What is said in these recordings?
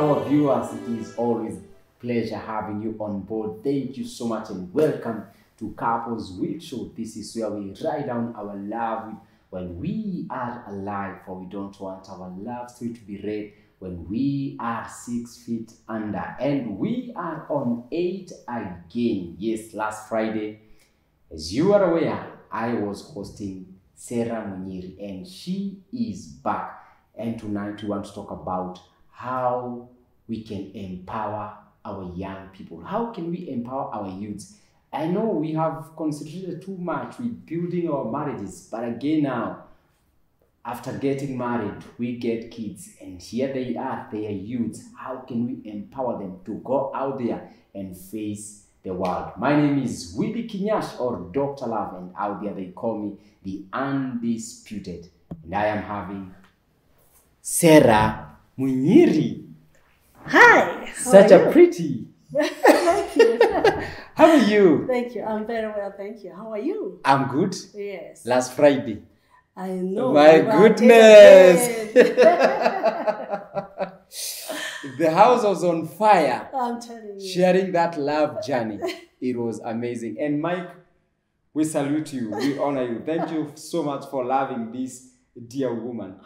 our viewers, it is always pleasure having you on board. Thank you so much and welcome to Couples Week Show. This is where we write down our love when we are alive, for we don't want our love story to be read when we are 6 feet under. And we are on 8 again. Yes, last Friday, as you are aware, I was hosting Sarah Munyiri and she is back. And tonight we want to talk about how we can empower our young people. How can we empower our youths? I know we have concentrated too much with building our marriages, but again now, after getting married, we get kids, and here they are youths. How can we empower them to go out there and face the world? My name is Willie Kinyash or Dr. Love, and out there they call me the Undisputed. And I am having Sarah Munyiri. Hi. Such a pretty. Thank you. How are you? Thank you. I'm very well, thank you. How are you? I'm good. Yes. Last Friday. I know. My goodness. The house was on fire. I'm telling you. Sharing that love journey. It was amazing. And Mike, we salute you. We honor you. Thank you so much for loving this dear woman.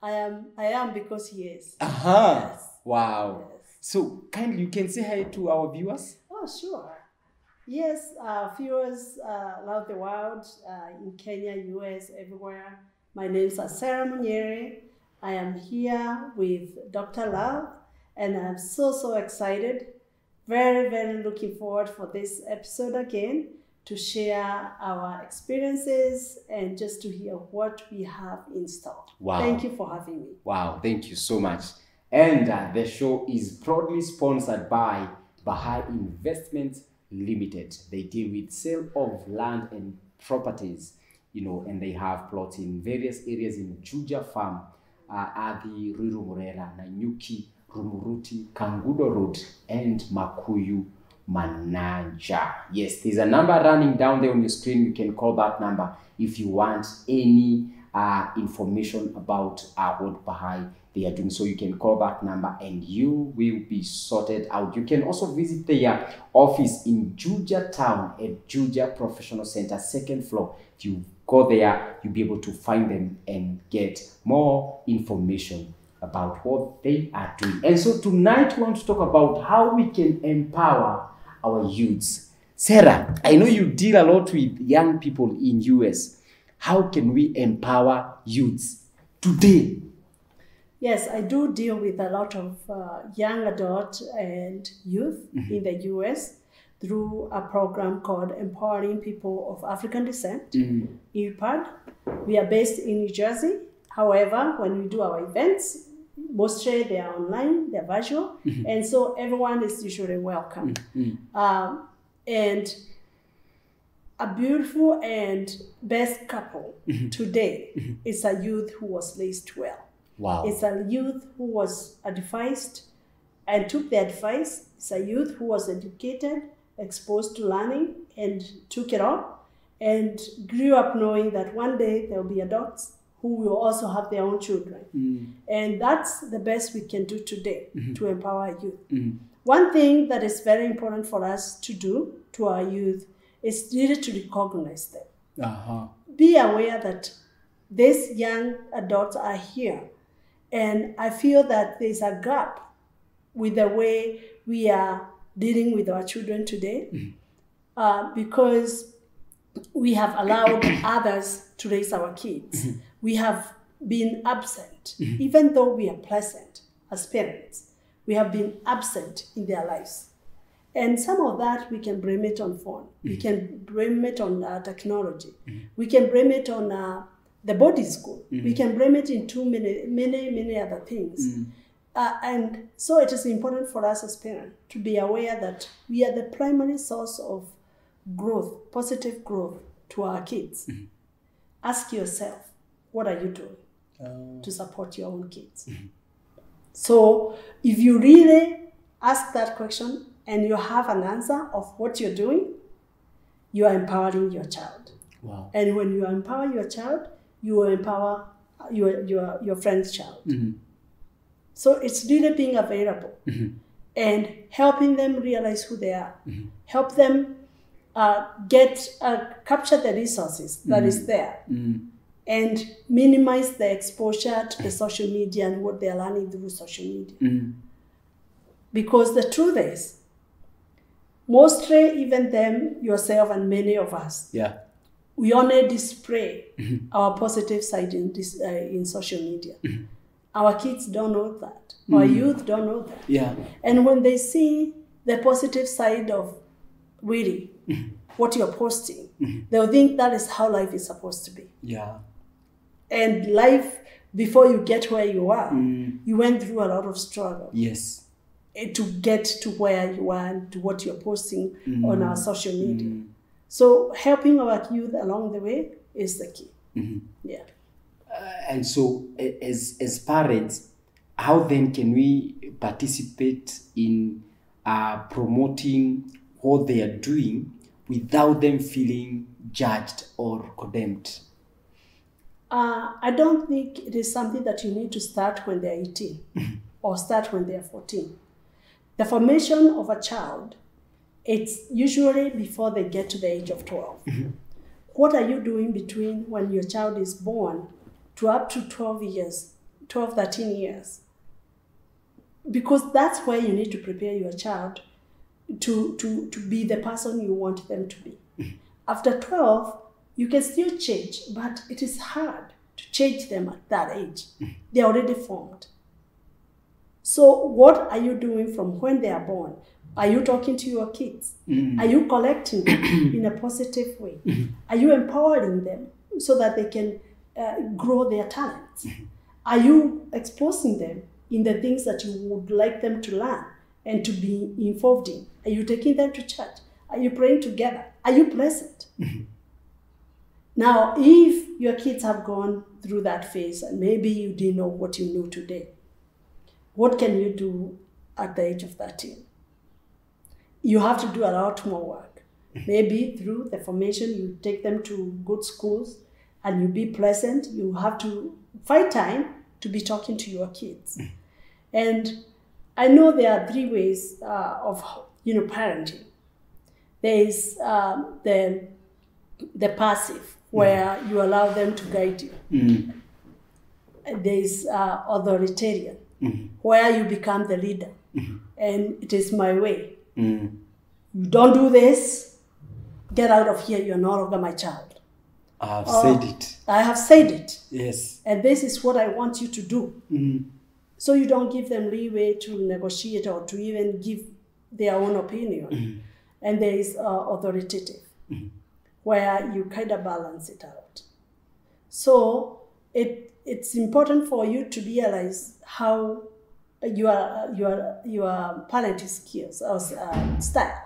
I am because he is. Yes. Wow. Yes. So kindly you can say hi to our viewers. Oh, sure. Yes, viewers around the world, in Kenya, US, everywhere. My name is Sarah Munyiri. I am here with Dr. Love, and I'm so excited. Very, very looking forward for this episode again to share our experiences and just to hear what we have in store. Wow. Thank you for having me. Wow, thank you so much. And the show is proudly sponsored by Bahai Investments Limited. They deal with sale of land and properties, and they have plots in various areas in Juja Farm, Adi, Rirumurera, Nanyuki, Rumuruti, Kangudo Road, and Makuyu Manaja. Yes, there's a number running down there on your screen. You can call that number if you want any information about what Bahai they are doing. So you can call that number and you will be sorted out. You can also visit their office in Juja Town at Juja Professional Center, 2nd floor. If you go there, you'll be able to find them and get more information about what they are doing. And so tonight we want to talk about how we can empower our youths. Sarah, I know you deal a lot with young people in US. How can we empower youths today? Yes, I do deal with a lot of young adults and youth in the US through a program called Empowering People of African Descent, EPAD. We are based in New Jersey. However, when we do our events, mostly they are online, they're virtual, and so everyone is usually welcome. And a beautiful and best couple today is a youth who was raised well. Wow. It's a youth who was advised and took the advice. It's a youth who was educated, exposed to learning, and took it all, and grew up knowing that one day there will be adults who will also have their own children. And that's the best we can do today to empower youth. One thing that is very important for us to do to our youth is really to recognize them. Be aware that these young adults are here. And I feel that there's a gap with the way we are dealing with our children today because we have allowed others to raise our kids. We have been absent, even though we are present as parents. We have been absent in their lives. And some of that we can blame it on phone. We can blame it on technology. We can blame it on the body school. We can blame it in many other things. And so it is important for us as parents to be aware that we are the primary source of growth, positive growth to our kids. Ask yourself, what are you doing to support your own kids? So if you really ask that question and you have an answer of what you're doing, you are empowering your child. Wow. And when you empower your child, you will empower your friend's child. So it's really being available and helping them realize who they are, help them capture the resources that is there, and minimize the exposure to the social media and what they're learning through social media. Because the truth is, mostly even them, yourself, and many of us, we only display our positive side in social media. Our kids don't know that. Our youth don't know that. And when they see the positive side of Willie, what you're posting, they'll think that is how life is supposed to be. And life, before you get where you are, you went through a lot of struggle. To get to where you are and to what you're posting on our social media. So helping our youth along the way is the key. And so as parents, how then can we participate in promoting what they are doing without them feeling judged or condemned? I don't think it is something that you need to start when they're 18 or start when they're 14. The formation of a child, it's usually before they get to the age of 12. What are you doing between when your child is born to up to 12, 13 years? Because that's where you need to prepare your child to be the person you want them to be. After 12, you can still change, but it is hard to change them at that age. They're already formed. So what are you doing from when they are born? Are you talking to your kids? Are you collecting them in a positive way? Are you empowering them so that they can grow their talents? Are you exposing them in the things that you would like them to learn and to be involved in? Are you taking them to church? Are you praying together? Are you present? Now, if your kids have gone through that phase and maybe you didn't know what you know today, what can you do at the age of 13? You have to do a lot more work. Maybe through the formation, you take them to good schools and you be present. You have to find time to be talking to your kids. And I know there are 3 ways of parenting. There is the passive, where you allow them to guide you. There is authoritarian, where you become the leader, and it is my way. You don't do this, get out of here, you're no longer my child. I have said it. I have said it. Yes. And this is what I want you to do. So you don't give them leeway to negotiate or to even give their own opinion. And there is authoritative, where you kind of balance it out. So it's important for you to realize how your parenting skills or style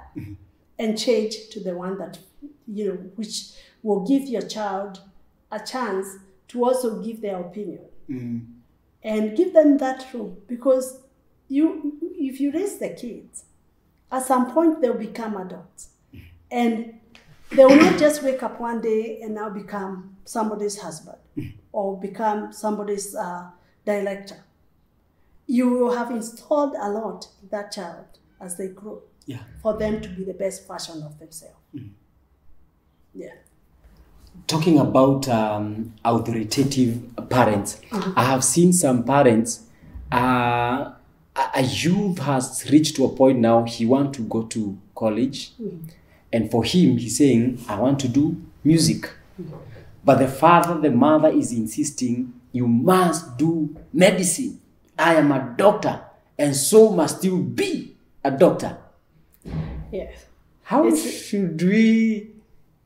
and change to the one that, which will give your child a chance to also give their opinion. And give them that room, because if you raise the kids, at some point they'll become adults. And they will not just wake up one day and now become somebody's husband or become somebody's director. You will have installed a lot in that child as they grow for them to be the best version of themselves. Talking about authoritative parents, I have seen some parents, a youth has reached to a point now he wants to go to college. And for him, he's saying, I want to do music. But the father, the mother is insisting, you must do medicine. I am a doctor, and so must you be a doctor. Yes. How should we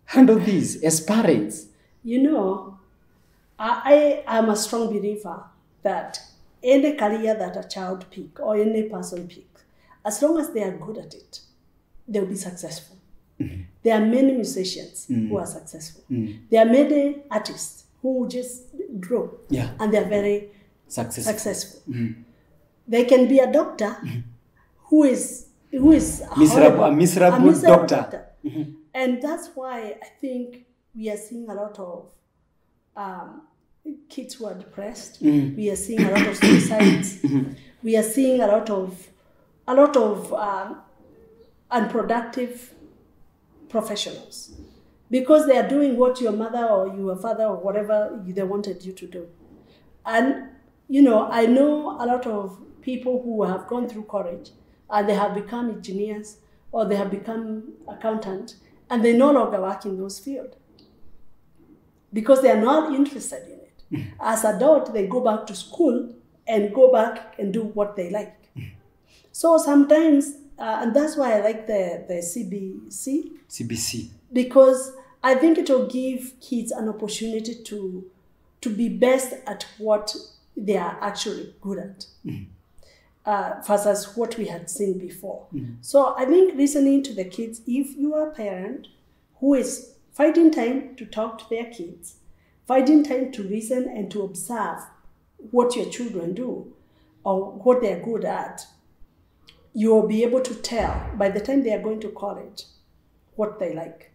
handle this as parents? I am a strong believer that any career that a child picks or any person picks, as long as they are good at it, they'll be successful. There are many musicians who are successful. There are many artists who just grow and they're very successful. They can be a doctor who is a miserable doctor. And that's why I think we are seeing a lot of kids who are depressed. We are seeing a lot of suicides. We are seeing a lot of unproductive professionals because they are doing what your mother or your father or whatever they wanted you to do. And I know a lot of people who have gone through college and they have become engineers or they have become accountants and they no longer work in those fields because they are not interested in it. As adults, they go back to school and go back and do what they like. So sometimes, and that's why I like the CBC, because I think it will give kids an opportunity to be best at what they are actually good at, versus what we had seen before. So I think listening to the kids, if you are a parent who is finding time to talk to their kids, finding time to listen and to observe what your children do or what they are good at, you will be able to tell by the time they are going to college what they like.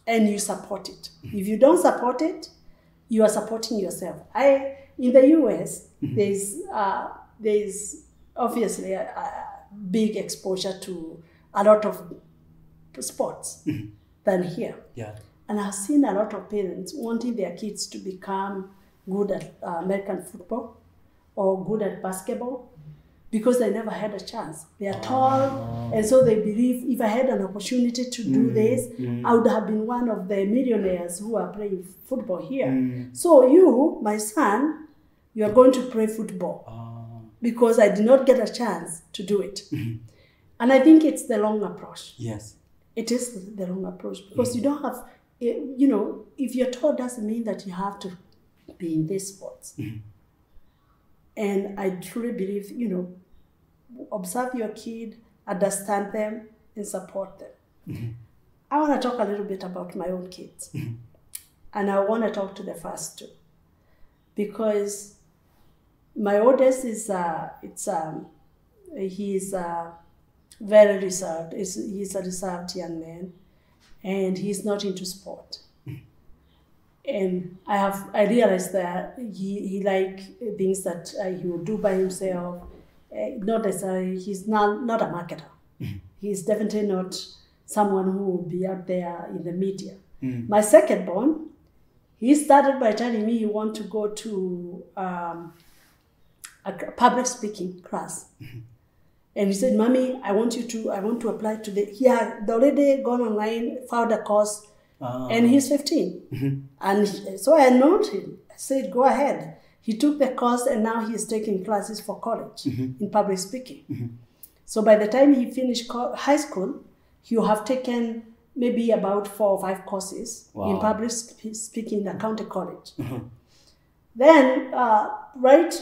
And you support it. If you don't support it, you are supporting yourself. In the US, there's obviously a big exposure to a lot of sports than here. Yeah. And I've seen a lot of parents wanting their kids to become good at American football or good at basketball because they never had a chance. They are tall, and so they believe if I had an opportunity to do this, I would have been one of the millionaires who are playing football here. So you, my son, you are going to play football because I did not get a chance to do it. And I think it's the long approach. Yes. It is the long approach because you don't have, if you're tall doesn't mean that you have to be in these sports. And I truly believe, observe your kid, understand them, and support them. I want to talk a little bit about my own kids. And I want to talk to the first two. Because my oldest is, he's very reserved. He's a reserved young man. And he's not into sport. And I realized that he like things that he would do by himself. Not necessarily, he's not a marketer. He's definitely not someone who will be out there in the media. My second born, he started by telling me he want to go to a public speaking class. And he said, Mommy, I want to apply to he had already gone online, found a course, and he's 15. And so I noted him. I said, go ahead. He took the course and now he is taking classes for college in public speaking. So by the time he finished high school, he will have taken maybe about 4 or 5 courses in public speaking at county college. Then, right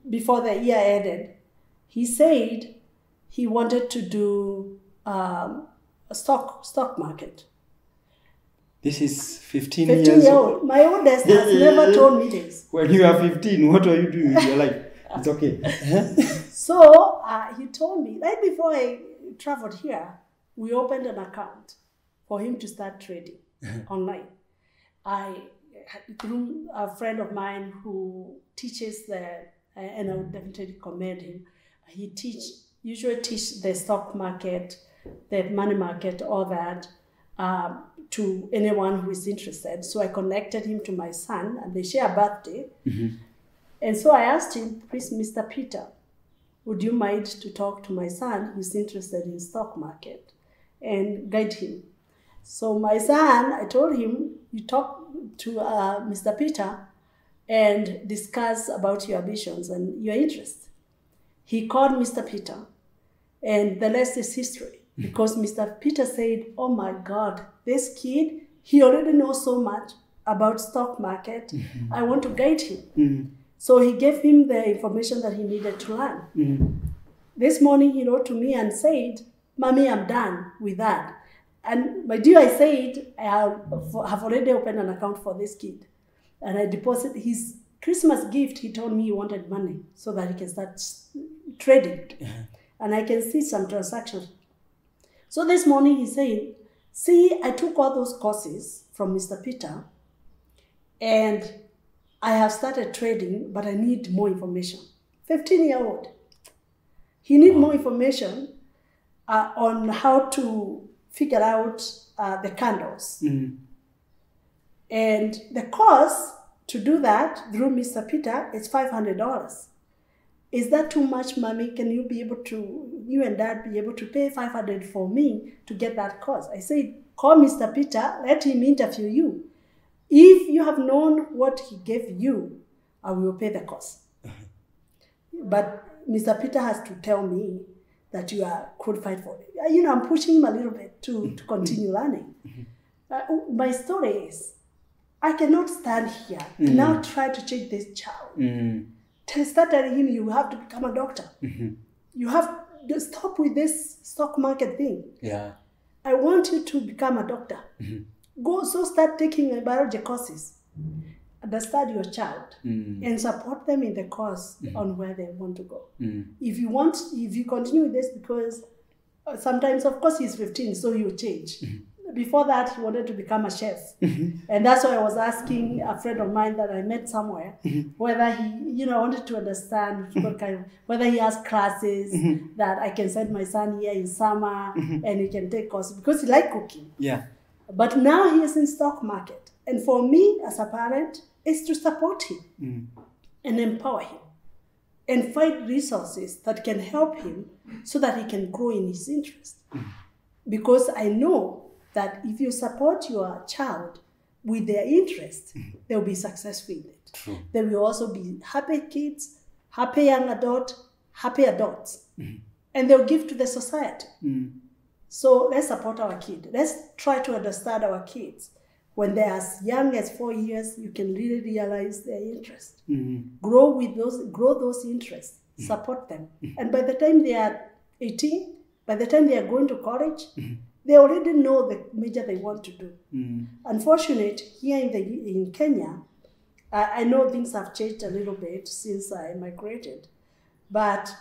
before the year ended, he said he wanted to do a stock market. This is 15 years years old. My oldest has never told me this. When you are 15, what are you doing with your life? It's okay. So he told me, right before I traveled here, we opened an account for him to start trading online. Through a friend of mine who teaches and I would definitely commend him, he usually teach the stock market, the money market, all that, to anyone who is interested. So I connected him to my son, and they share a birthday. And so I asked him, please, Mr. Peter, would you mind to talk to my son who's interested in stock market and guide him? So my son, I told him, you talk to Mr. Peter and discuss about your ambitions and your interests. He called Mr. Peter, and the rest is history. Because Mr. Peter said, oh my God, this kid, he already knows so much about stock market. I want to guide him. So he gave him the information that he needed to learn. This morning he wrote to me and said, Mommy, I'm done with that. And my dear, I said, I have already opened an account for this kid. And I deposited his Christmas gift. He told me he wanted money so that he can start trading. And I can see some transactions. So this morning he said, see, I took all those courses from Mr. Peter, and I have started trading, but I need more information. 15-year-old. He needs more information on how to figure out the candles. And the cost to do that through Mr. Peter is $500. Is that too much, Mommy? Can you be able to, you and Dad be able to pay $500 for me to get that course? I said, call Mr. Peter, let him interview you. If you have known what he gave you, I will pay the cost. But Mr. Peter has to tell me that you are qualified for it. You know, I'm pushing him a little bit to continue learning. My story is, I cannot stand here and now try to change this child. Start telling him you have to become a doctor. You have to stop with this stock market thing. Yeah. I want you to become a doctor. Go, so start taking biology courses. Understand your child and support them in the course on where they want to go. If you continue with this, because sometimes, of course, he's 15, so he'll change. Before that, he wanted to become a chef. And that's why I was asking a friend of mine that I met somewhere, whether he, wanted to understand what kind of, whether he has classes that I can send my son here in summer and he can take courses, because he likes cooking. Yeah. But now he is in stock market. And for me, as a parent, is to support him and empower him and find resources that can help him so that he can grow in his interest. Because I know that if you support your child with their interest, they'll be successful in it. True. They will also be happy kids, happy young adults, happy adults. And they'll give to the society. So let's support our kids. Let's try to understand our kids. When they're as young as 4 years, you can really realize their interest. Grow those interests, support them. And by the time they are 18, by the time they are going to college, they already know the major they want to do. Unfortunately, here in Kenya, I know things have changed a little bit since I migrated, but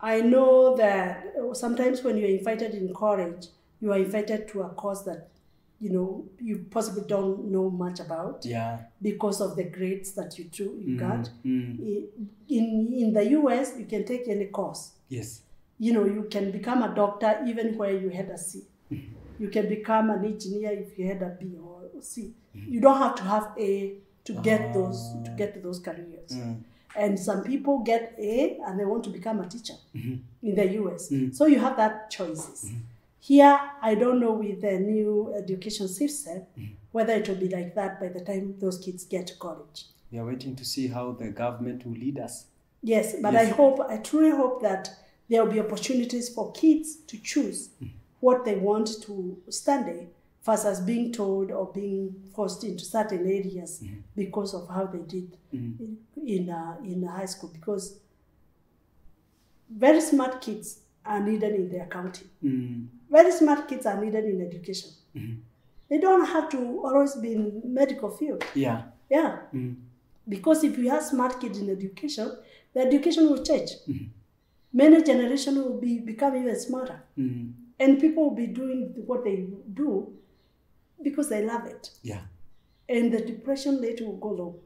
I know that sometimes when you're invited in college, you are invited to a course that you possibly don't know much about, because of the grades that you got. In the US, you can take any course. Yes. You can become a doctor even where you had a C. You can become an engineer if you had a B or C. You don't have to have A to get to those careers. And some people get A and they want to become a teacher in the US. So you have that choices. Here, I don't know with the new education system whether it will be like that by the time those kids get to college. We are waiting to see how the government will lead us. Yes, but I truly hope that there will be opportunities for kids to choose what they want to study versus being told or being forced into certain areas because of how they did in high school. Because very smart kids are needed in the accounting. Very smart kids are needed in education. They don't have to always be in medical field. Yeah. Because if you have smart kids in education, the education will change. Many generations will become even smarter. And people will be doing what they do because they love it. Yeah. And the depression rate will go low.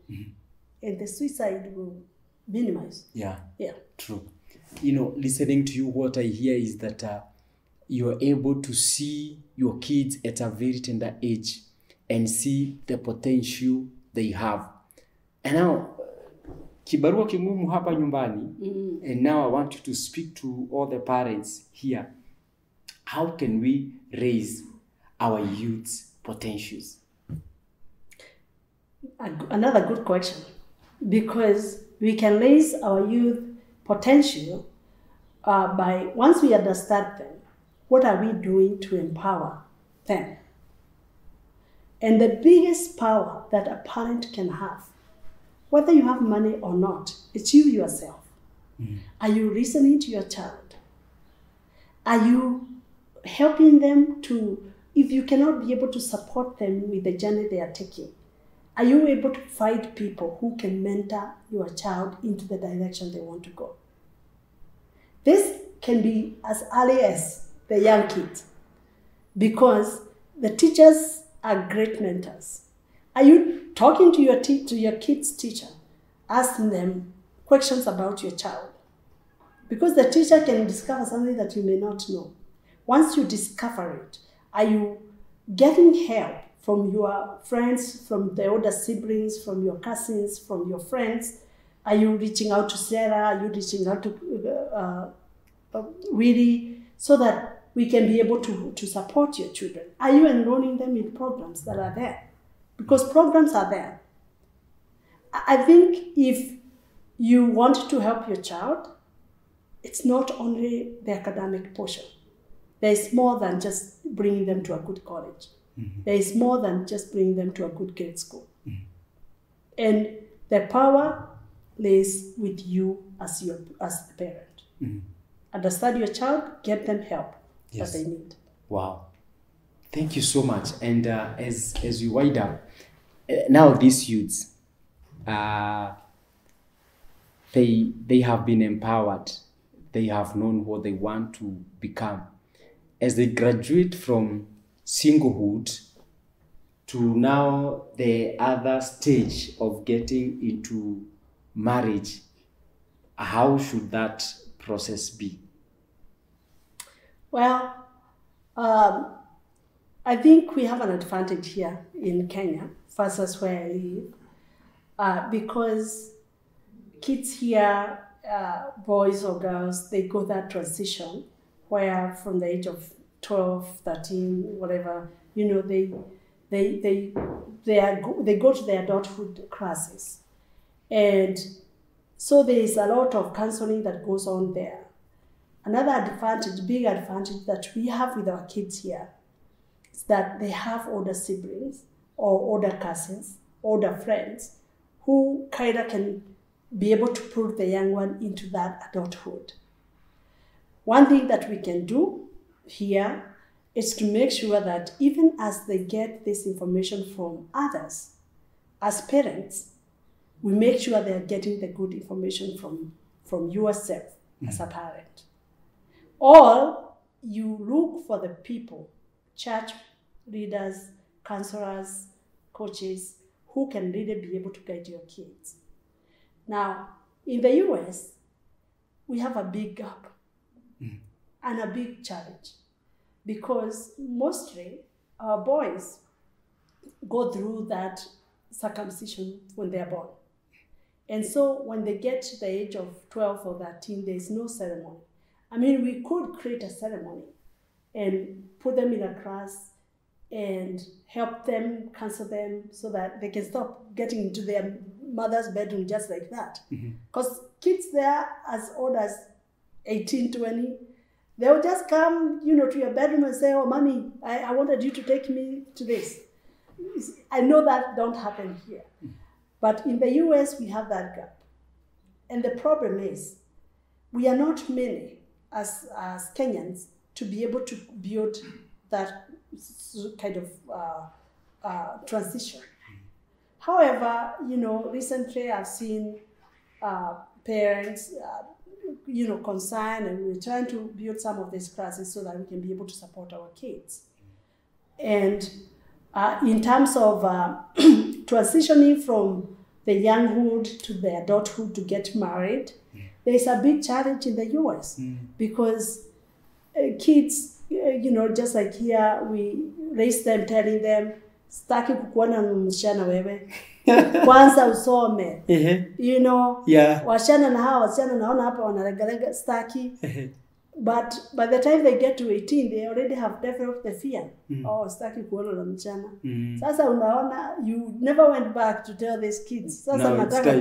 And the suicide will minimize. Yeah. True. Listening to you, what I hear is that you're able to see your kids at a very tender age and see the potential they have. And now, kibarua kimumu hapa nyumbani, and now I want you to speak to all the parents here. How can we raise our youth's potentials? Another good question, because we can raise our youth potential by, once we understand them, what are we doing to empower them? And the biggest power that a parent can have, whether you have money or not, it's you yourself. Are you listening to your child? Are you helping them to, if you cannot be able to support them with the journey they are taking, are you able to find people who can mentor your child into the direction they want to go? This can be as early as the young kids, because the teachers are great mentors. Are you talking to your kid's teacher, asking them questions about your child? Because the teacher can discover something that you may not know. Once you discover it, are you getting help from your friends, from the older siblings, from your cousins, from your friends? Are you reaching out to Sarah? Are you reaching out to Willie, so that we can be able to support your children? Are you enrolling them in programs that are there? Because programs are there. I think if you want to help your child, it's not only the academic portion. There is more than just bringing them to a good college. Mm-hmm. There is more than just bringing them to a good grade school. Mm-hmm. And the power lays with you as the parent. Mm-hmm. Understand your child, get them help that they need. Wow. Thank you so much. And as we wind up, now these youths, they have been empowered. They have known what they want to become. As they graduate from singlehood to now the other stage of getting into marriage, how should that process be? Well, I think we have an advantage here in Kenya versus where I live, because kids here, boys or girls, they go that transition where from the age of 12, 13, whatever, they go to the adulthood crisis. And so there is a lot of counseling that goes on there. Another advantage, big advantage that we have with our kids here is that they have older siblings or older cousins, older friends who kind of can be able to pull the young one into that adulthood. One thing that we can do here is to make sure that even as they get this information from others, as parents, we make sure they're getting the good information from yourself as a parent. Or you look for the people, church leaders, counselors, coaches, who can really be able to guide your kids. Now, in the US, we have a big gap and a big challenge, because mostly our boys go through that circumcision when they are born. And so when they get to the age of 12 or 13, there is no ceremony. I mean, we could create a ceremony and put them in a class and help them, counsel them, so that they can stop getting into their mother's bedroom just like that. Because kids there as old as 18, 20, they'll just come, to your bedroom and say, "Oh, mommy, I wanted you to take me to this." I know that don't happen here. But in the US, we have that gap. And the problem is, we are not many as Kenyans to be able to build that kind of transition. However, recently I've seen parents, concerned, and we're trying to build some of these classes so that we can be able to support our kids. And in terms of transitioning from the younghood to the adulthood to get married, there's a big challenge in the US because kids, just like here, we raise them telling them, "Staki kukuona msichana wewe, kwanza usome." Wasichana na hawa wasichana naona hapa wanaregalega staki. But by the time they get to 18, they already have developed the fear. Oh, staki kuona na msichana. Sasa unaona, you never went back to tell these kids. Sasa nataka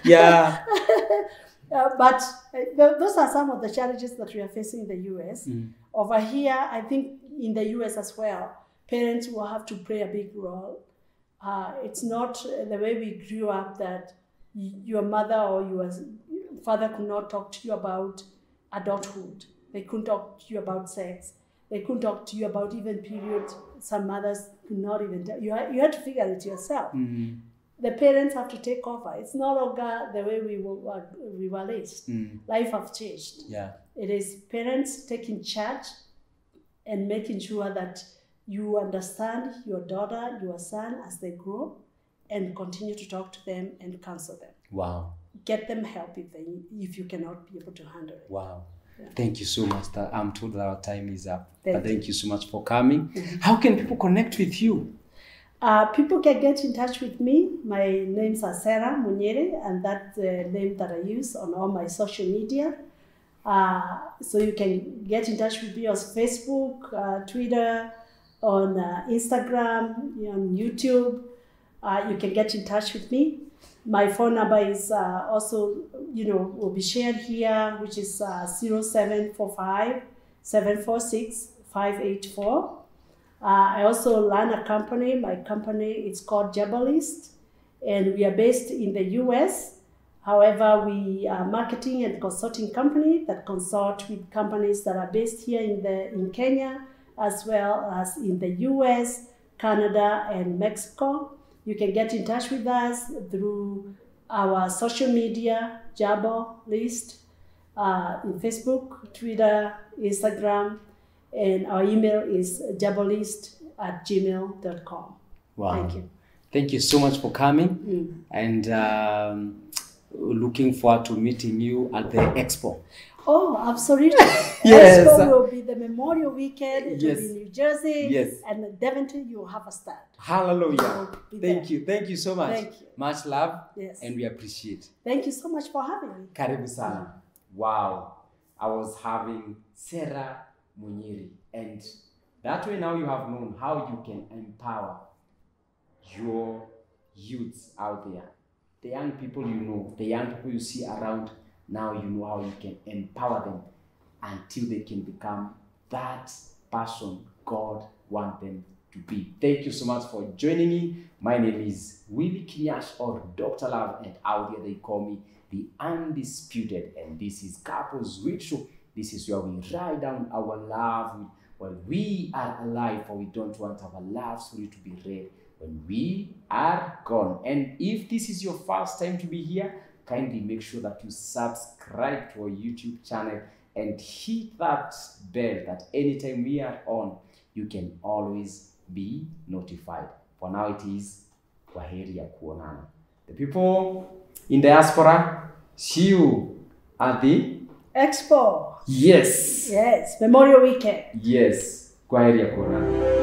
yeah. But those are some of the challenges that we are facing in the US. Over here, I think in the US as well, parents will have to play a big role. It's not the way we grew up that your mother or your father could not talk to you about adulthood. They couldn't talk to you about sex. They couldn't talk to you about even period. Some mothers could not even tell you. You had to figure it yourself. The parents have to take over. It's no longer the way we were raised. Life has changed. Yeah. It is parents taking charge and making sure that you understand your daughter, your son as they grow, and continue to talk to them and counsel them. Wow. Get them help if you cannot be able to handle it. Wow. Yeah. Thank you so much. I'm told that our time is up. Thank you so much for coming. Mm-hmm. How can people connect with you? People can get in touch with me. My name's Sarah Munyiri, and that's the name that I use on all my social media. So you can get in touch with me on Facebook, Twitter, on Instagram, on YouTube. You can get in touch with me. My phone number is also, will be shared here, which is 0745 746 584. I also run a company. My company is called Jabalist, and we are based in the US. However, we are a marketing and consulting company that consult with companies that are based here in Kenya, as well as in the US, Canada, and Mexico. You can get in touch with us through our social media, Jabalist, in Facebook, Twitter, Instagram, and our email is jabalist@gmail.com. Wow. Thank you. Thank you so much for coming, and looking forward to meeting you at the expo. Oh, absolutely. Yes. Expo will be the Memorial Weekend. It will be in New Jersey. Yes. And in Devonton, you will have a stand. Hallelujah. Thank you. Thank you so much. Thank you. Much love. Yes. And we appreciate. Thank you so much for having me. Karibu sana. Wow. I was having Sarah Munyiri. And that way now you have known how you can empower your youths out there. The young people you know, the young people you see around, now you know how you can empower them until they can become that person God wants them to be. Thank you so much for joining me. My name is Willie Kinyash, or Dr. Love, and out there they call me the Undisputed. And this is Couples Week Show. This is where we write down our love while we are alive, for we don't want our love story to be read when we are gone. And if this is your first time to be here, kindly make sure that you subscribe to our YouTube channel and hit that bell that anytime we are on, you can always be notified. For now, it is kwaheri ya kuonana. The people in diaspora, see you at the Expo. Yes. Yes. Memorial Weekend. Yes. Kwaheri ya kuonana.